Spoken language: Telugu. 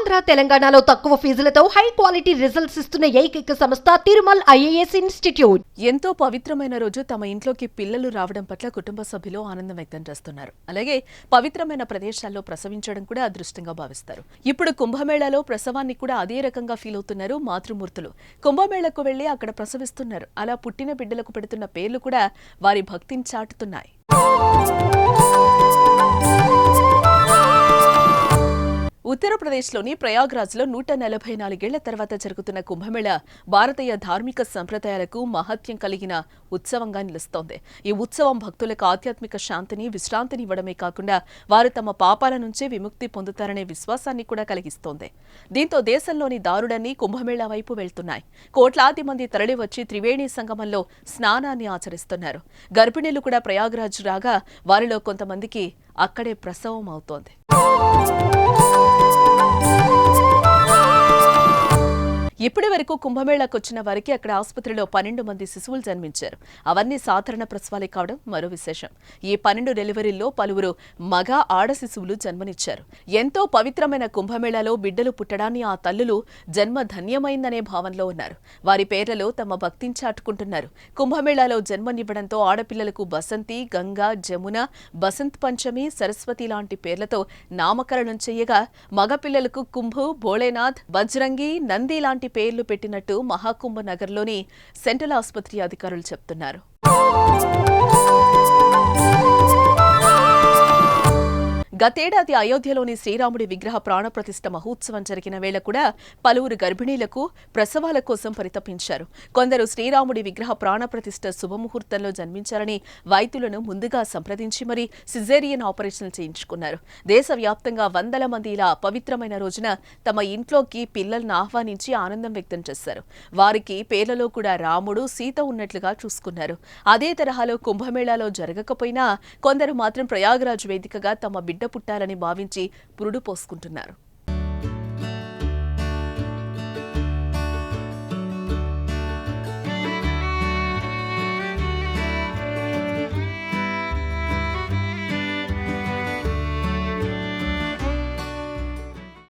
ఆంధ్ర తెలంగాణలో తక్కువ ఫీజులతో హై క్వాలిటీ రిజల్ట్స్ ఇస్తున్న ఏకైక సంస్థ తిరుమల్ ఐఏఎస్ ఇన్స్టిట్యూట్. ఎంతో పవిత్రమైన రోజు తమ ఇంట్లోకి పిల్లలు రావడం పట్ల కుటుంబ సభ్యులు ఆనందం వ్యక్తం చేస్తున్నారు. అలాగే పవిత్రమైన ప్రదేశాల్లో ప్రసవించడం కూడా అదృష్టంగా భావిస్తారు. ఇప్పుడు కుంభమేళాలో ప్రసవాన్ని కూడా అదే రకంగా ఫీల్ అవుతున్నారు మాతృమూర్తులు. కుంభమేళకు వెళ్లి అక్కడ ప్రసవిస్తున్నారు. అలా పుట్టిన బిడ్డలకు పెడుతున్న పేర్లు కూడా వారి భక్తిని చాటుతున్నాయి. ఉత్తరప్రదేశ్లోని ప్రయాగ్రాజ్లో 144 ఏళ్ల తర్వాత జరుగుతున్న కుంభమేళ భారతీయ ధార్మిక సంప్రదాయాలకు మహత్యం కలిగిన ఉత్సవంగా నిలుస్తోంది. ఈ ఉత్సవం భక్తులకు ఆధ్యాత్మిక శాంతిని, విశ్రాంతిని ఇవ్వడమే కాకుండా వారు తమ పాపాల నుంచే విముక్తి పొందుతారనే విశ్వాసాన్ని కూడా కలిగిస్తోంది. దీంతో దేశంలోని దారులన్నీ కుంభమేళా వైపు వెళ్తున్నాయి. కోట్లాది మంది తరలివచ్చి త్రివేణి సంగమంలో స్నానాన్ని ఆచరిస్తున్నారు. గర్భిణీలు కూడా ప్రయాగ్రాజ్ రాగా వారిలో కొంతమందికి అక్కడే ప్రసవం అవుతోంది. ఇప్పటి వరకు కుంభమేళాకు వచ్చిన వారికి అక్కడ ఆసుపత్రిలో 12 మంది శిశువులు జన్మించారు. అవన్నీ సాధారణ ప్రసవాలే కావడం మరో విశేషం. ఈ 12 డెలివరీల్లో పలువురు మగ, ఆడ శిశువులు జన్మనిచ్చారు. ఎంతో పవిత్రమైన కుంభమేళాలో బిడ్డలు పుట్టడాన్ని ఆ తల్లులు జన్మ ధన్యమైందనే భావనలో ఉన్నారు. వారి పేర్లలో తమ భక్తిని చాటుకుంటున్నారు. కుంభమేళాలో జన్మనివ్వడంతో ఆడపిల్లలకు బసంతి, గంగా, జమున, బసంత్ పంచమి, సరస్వతి లాంటి పేర్లతో నామకరణం చేయగా మగపిల్లలకు కుంభు, భోళేనాథ్, బజ్రంగి, నంది లాంటి పేర్లు పెట్టినట్టు మహాకుంభ నగర్లోని సెంట్రల్ ఆసుపత్రి అధికారులు చెప్తున్నారు. గతేడాది అయోధ్యలోని శ్రీరాముడి విగ్రహ ప్రాణప్రతిష్ఠ మహోత్సవం జరిగిన వేళ కూడా పలువురు గర్భిణీలకు ప్రసవాల కోసం పరితపించారు. కొందరు శ్రీరాముడి విగ్రహ ప్రాణప్రతిష్ఠ శుభముహూర్తంలో జన్మించారని వైద్యులను ముందుగా సంప్రదించి మరీ సిజేరియన్ ఆపరేషన్లు చేయించుకున్నారు. దేశవ్యాప్తంగా వందల మంది ఇలా పవిత్రమైన రోజున తమ ఇంట్లోకి పిల్లలను ఆహ్వానించి ఆనందం వ్యక్తం చేశారు. వారికి పేర్లలో కూడా రాముడు, సీత ఉన్నట్లుగా చూసుకున్నారు. అదే తరహాలో కుంభమేళాలో జరగకపోయినా కొందరు మాత్రం ప్రయాగ్రాజ్ వేదికగా తమ బిడ్డ పుట్టాలని భావించి పురుడు పోసుకుంటున్నారు.